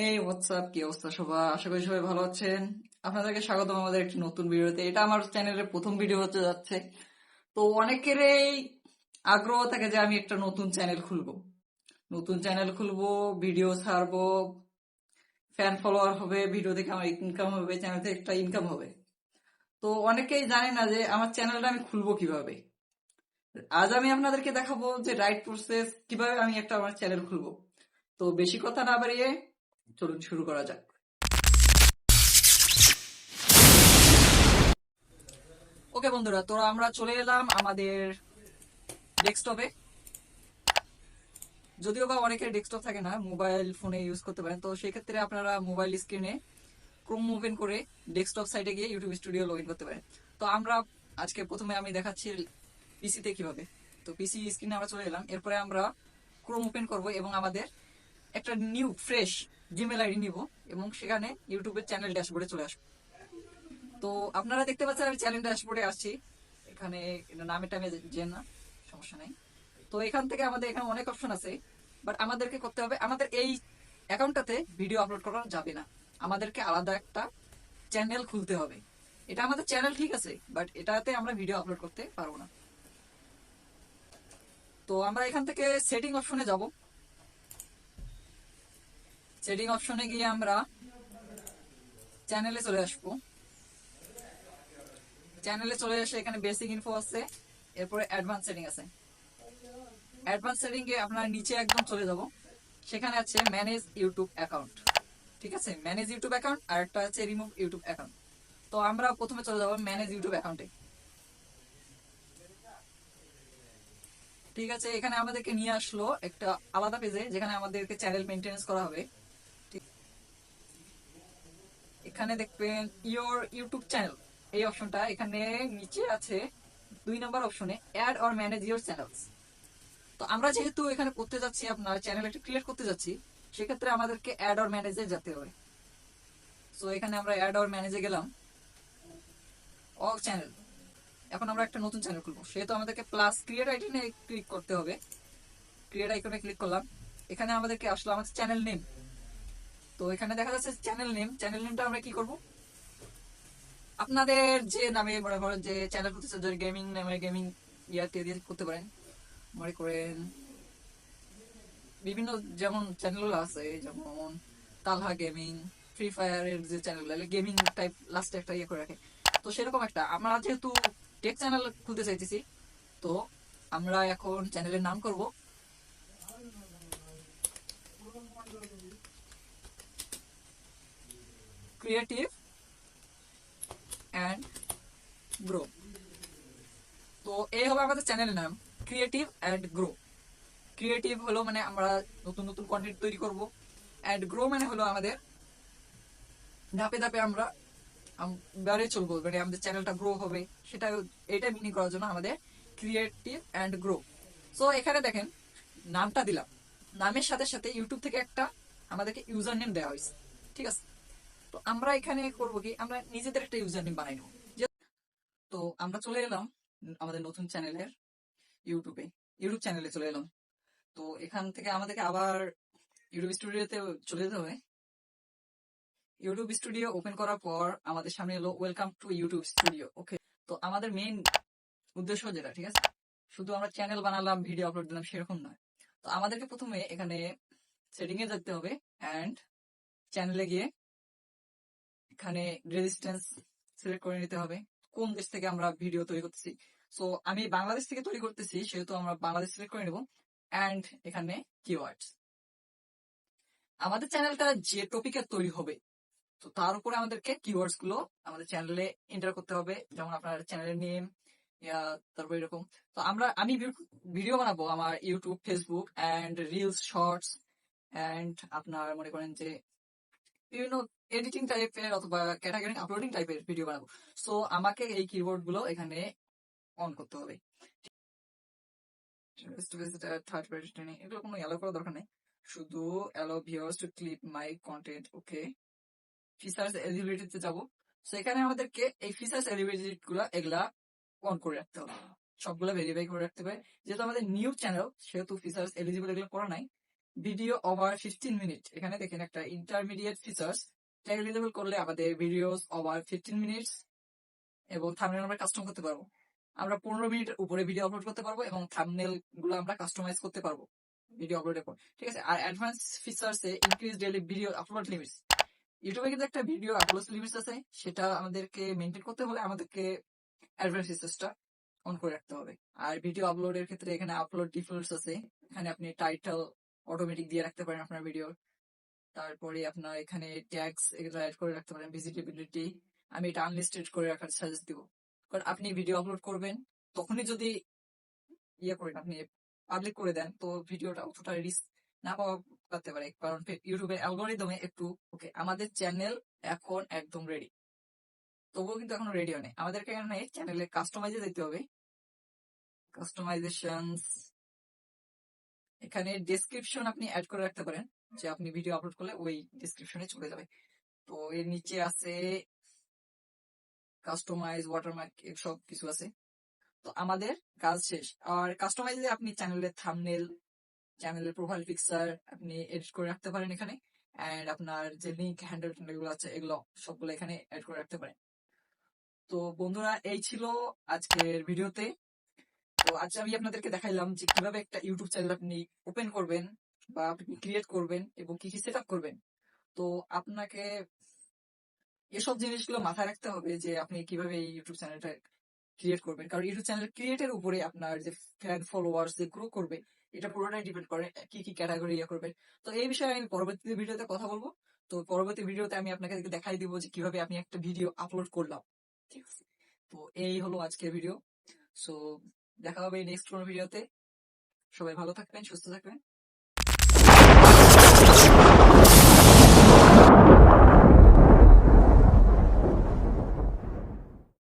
এই হোয়াটসঅ্যাপ, কি অবস্থা সবার? আশা করি সবাই ভালো আছেন। আপনাদেরকে স্বাগতম আমাদের একটি নতুন ভিডিওতে। এটা আমার চ্যানেলের প্রথম ভিডিও হতে যাচ্ছে। তো অনেকেরই আগ্রহ থাকে যে আমি একটা নতুন চ্যানেল খুলবো, ভিডিও ছাড়বো, ফ্যান ফলোয়ার হবে, ভিডিও দেখে আমার ইনকাম হবে, চ্যানেল থেকে একটা ইনকাম হবে। তো অনেকেই জানে না যে আমার চ্যানেলটা আমি খুলবো কিভাবে। আজ আমি আপনাদেরকে দেখাবো যে রাইট প্রসেস কিভাবে আমি একটা আমার চ্যানেল খুলবো। তো বেশি কথা না বাড়িয়ে চলুন শুরু করা যাক। ওকে বন্ধুরা, তো আমরা চলে এলাম আমাদের ডেস্কটপে। যদিও বা অনেকের ডেস্কটপ থাকে না, মোবাইল ফোনে ইউজ করতে পারেন। তো সেই ক্ষেত্রে আপনারা মোবাইল স্ক্রিনে ক্রোম ওপেন করে ডেস্কটপ সাইটে গিয়ে ইউটিউব স্টুডিও লগ ইন করতে পারেন। তো আমরা আজকে প্রথমে আমি দেখাচ্ছি পিসিতে কিভাবে। তো পিসি স্ক্রিনে আমরা চলে এলাম। এরপরে আমরা ক্রোম ওপেন করব এবং আমাদের একটা নিউ ফ্রেশ জিমেল আইডি নিব এবং সেখানে ইউটিউবের চ্যানেল ড্যাশবোর্ডে চলে আসবো। তো আপনারা দেখতে পাচ্ছেন আমি চ্যানেল ড্যাশবোর্ডে আসছি। এখানে নামে টামে যে না, সমস্যা নাই। তো এখান থেকে আমাদের এখানে অনেক অপশন আছে, বাট আমাদেরকে করতে হবে, আমাদের এই অ্যাকাউন্টটাতে ভিডিও আপলোড করা যাবে না। আমাদেরকে আলাদা একটা চ্যানেল খুলতে হবে। এটা আমাদের চ্যানেল ঠিক আছে, বাট এটাতে আমরা ভিডিও আপলোড করতে পারবো না। তো আমরা এখান থেকে সেটিং অপশনে যাব। সেটিং অপশনে গিয়ে আমরা চ্যানেলে চলে আসবো। চ্যানেলে চলে এসে এখানে বেসিক ইনফো আছে, এরপরে অ্যাডভান্স সেটিং আছে। অ্যাডভান্স সেটিং এ আপনার নিচে একদম চলে যাব। সেখানে আছে ম্যানেজ ইউটিউব অ্যাকাউন্ট। ঠিক আছে, ম্যানেজ ইউটিউব অ্যাকাউন্ট, আর একটা আছে রিমুভ ইউটিউব অ্যাকাউন্ট। তো আমরা প্রথমে চলে যাব ম্যানেজ ইউটিউব অ্যাকাউন্টে। ঠিক আছে, এখানে আমাদেরকে নিয়ে আসলো একটা আলাদা পেজে যেখানে আমাদেরকে চ্যানেল মেনটেনেন্স করা হবে। এখানে দেখবেন ইওর ইউটিউব চ্যানেল, এই অপশনটা এখানে নিচে আছে। 2 নম্বর অপশনে add or manage your channels. তো আমরা যেহেতু এখানে করতে যাচ্ছি, আপনার চ্যানেল একটা ক্রিয়েট করতে যাচ্ছি, সেক্ষেত্রে আমাদেরকে অ্যাড অর ম্যানেজে যেতে হবে। সো এখানে আমরা অ্যাড অর ম্যানেজে গেলাম। অল চ্যানেল, এখন আমরা একটা নতুন চ্যানেল খুলবো, সেহেতু আমাদেরকে প্লাস ক্রিয়েট আইকনে ক্লিক করতে হবে। ক্রিয়েট আইকনে ক্লিক করলাম। এখানে আমাদেরকে আসলো আমাদের চ্যানেল নেম। তো এখানে দেখা যাচ্ছে চ্যানেল নেমটা আমরা কি করব, আপনাদের যে নামে মনে করেন যে চ্যানেল করতেছে, যদি গেমিং নামে গেমিং ইয়াতে দিয়ে করতে পারেন। মনে করেন বিভিন্ন যেমন চ্যানেলগুলো আছে, যেমন তালহা গেমিং, ফ্রি ফায়ারের যে চ্যানেলগুলো গেমিং টাইপ লাস্টে একটা ইয়ে করে রাখে। তো সেরকম একটা আমরা যেহেতু টেক চ্যানেল খুলতে চাইতেছি, তো আমরা এখন চ্যানেলের নাম করব ক্রিয়েটিভ অ্যান্ড গ্রো। তো এই হবে আমাদের চ্যানেলের নাম, ক্রিয়েটিভ অ্যান্ড গ্রো। ক্রিয়েটিভ হলো মানে আমরা নতুন নতুন কন্টেন্ট তৈরি করব, অ্যান্ড গ্রো মানে হলো আমাদের ধাপে ধাপে আমরা বাড়িয়ে চলবো, মানে আমাদের চ্যানেলটা গ্রো হবে। সেটা এটা মিনিং করার জন্য আমাদের ক্রিয়েটিভ অ্যান্ড গ্রো। সো এখানে দেখেন নামটা দিলাম, নামের সাথে সাথে ইউটিউব থেকে একটা আমাদেরকে ইউজার নেম দেওয়া হয়েছে। ঠিক আছে, তো আমরা এখানে করবো কি, আমরা নিজেদের একটা ইউজার নেম বানাই নেবো। তো আমরা চলে এলাম আমাদের নতুন চ্যানেলের ইউটিউব চ্যানেলে চলে এলাম। তো এখান থেকে আমাদেরকে আবার ইউটিউব স্টুডিওতে চলে যেতে হবে। ইউটিউব স্টুডিও ওপেন করার পর আমাদের সামনে এলো ওয়েলকাম টু ইউটিউব স্টুডিও। ওকে, তো আমাদের মেইন উদ্দেশ্য যেটা, ঠিক আছে, শুধু আমরা চ্যানেল বানালাম, ভিডিও আপলোড দিলাম সেরকম নয়। তো আমাদেরকে প্রথমে এখানে সেটিং এ যেতে হবে, অ্যান্ড চ্যানেলে গিয়ে এখানে রেজিস্ট্যান্স সিলেক্ট করে নিতে হবে, কোন দেশ থেকে আমরা ভিডিও তৈরি করতেছি। সো আমি বাংলাদেশ থেকে তৈরি করতেছি, সেহেতু আমরা বাংলাদেশ সিলেক্ট করে নেব। অ্যান্ড এখানে কিওয়ার্ডস, আমাদের চ্যানেলটা যে টপিকে তৈরি হবে, তো তার উপরে আমাদেরকে কিওয়ার্ডস গুলো আমাদের চ্যানেলে এন্টার করতে হবে। যেমন আপনার চ্যানেলের নেম, তারপর এরকম। তো আমি ভিডিও বানাবো আমার YouTube, Facebook and reels, shorts and আপনার মনে করেন যে বিভিন্ন এডিটিং টাইপের অথবা ক্যাটাগরি আপলোডিং টাইপের ভিডিও বানাবো। সো আমাকে এই কিওয়ার্ড গুলো এখানে অন করতে হবে। থার্ড পার্টি এগুলো কোনো অ্যালাউ করার দরকার নেই, শুধু allow viewers to clip my content. Okay, features এলিজিবিলিটিতে যাব। সেখানে আমাদেরকে এই ফিচার্স এলিজিবিলিটি গুলা এগুলা অন করে রাখতে হবে, সবগুলা ভেরিফাই করে রাখতে হবে। যেহেতু আমাদের নিউ চ্যানেল, সেহেতু ফিচার্স এলিজিবল এগুলো করা নাই। ভিডিও ওভার 15 মিনিট, এখানে দেখেন একটা ইন্টারমিডিয়েট ফিচার্স এভেলেবল করলে আমাদের ভিডিওস ওভার 15 মিনিটস এবং থাম্বনেল আমরা কাস্টম করতে পারবো। আমরা 15 মিনিটের উপরে ভিডিও আপলোড করতে পারবো এবং থাম্বনেল গুলো আমরা কাস্টমাইজ করতে পারবো ভিডিও আপলোডের পর, ঠিক আছে। আর অ্যাডভান্স ফিচার্সে increase daily video upload limits, ইউটিউবে কিন্তু একটা ভিডিও আপলোড লিমিটস আছে, সেটা আমাদেরকে মেনটেন করতে হলে আমাদেরকে অ্যাডভান্স ফিচার্সটা অন করে রাখতে হবে। আর ভিডিও আপলোডের ক্ষেত্রে এখানে আপলোড ডিফল্টস আছে, এখানে আপনি টাইটেল অটোমেটিক দিয়ে রাখতে পারেন আপনার ভিডিও, তারপরে আপনার এখানে ট্যাগস এগুলো অ্যাড করে রাখতে পারেন, ভিজিবিলিটি আমি এটা আনলিস্টেড করে রাখার সাজেস্ট দিব। কারণ আপনি ভিডিও আপলোড করবেন তখনই যদি করেন, আপনি পাবলিক করে দেন, তো ভিডিওটা অতটা রিস্ক না পাওয়া করতে পারে, কারণ ইউটিউবের অ্যালগোরিদমে একটু ওকে। আমাদের চ্যানেল এখন একদম রেডি, তবুও কিন্তু এখনো রেডি হয়নি, আমাদেরকে এখানে চ্যানেলে কাস্টমাইজে যেতে হবে। কাস্টমাইজেশন, এখানে ডেসক্রিপশন আপনি অ্যাড করে রাখতে পারেন, যে আপনি ভিডিও আপলোড করলে ওই ডেসক্রিপশনে চলে যাবে। তো এর নিচে আছে কাস্টমাইজ ওয়াটারমার্ক, সব কিছু আছে। তো আমাদের কাজ শেষ। আর কাস্টমাইজে আপনি চ্যানেলের থাম্বনেল, চ্যানেলের প্রোফাইল পিকচার আপনি এডিট করে রাখতে পারেন এখানে, এন্ড আপনার যে লিঙ্ক হ্যান্ডেল গুলো আছে এগুলো সবগুলো এখানে অ্যাড করে রাখতে পারেন। তো বন্ধুরা, এই ছিল আজকের ভিডিওতে। তো আজ আমি আপনাদেরকে দেখাইলাম যে কিভাবে একটা ইউটিউব চ্যানেল আপনি ওপেন করবেন বা আপনি ক্রিয়েট করবেন এবং কি কি সেট আপ করবেন। তো আপনাকে এসব জিনিসগুলো মাথায় রাখতে হবে যে আপনি কিভাবে এই ইউটিউব চ্যানেলটা ক্রিয়েট করবেন, কারণ ইউটিউব চ্যানেল ক্রিয়েটের উপরে আপনার যে ফ্যান ফলোয়ার্স যে গ্রো করবে এটা পুরোটাই ডিপেন্ড করে কি কি ক্যাটাগরি করবে। তো এই বিষয়ে আমি পরবর্তী ভিডিওতে কথা বলবো। তো পরবর্তী ভিডিওতে আমি আপনাকে দেখাই দিব যে কিভাবে আমি একটা ভিডিও আপলোড করলাম, ঠিক আছে। তো এই হলো আজকের ভিডিও। সো দেখা হবে নেক্সট কোনো ভিডিওতে। সবাই ভালো থাকবেন, সুস্থ থাকবেন।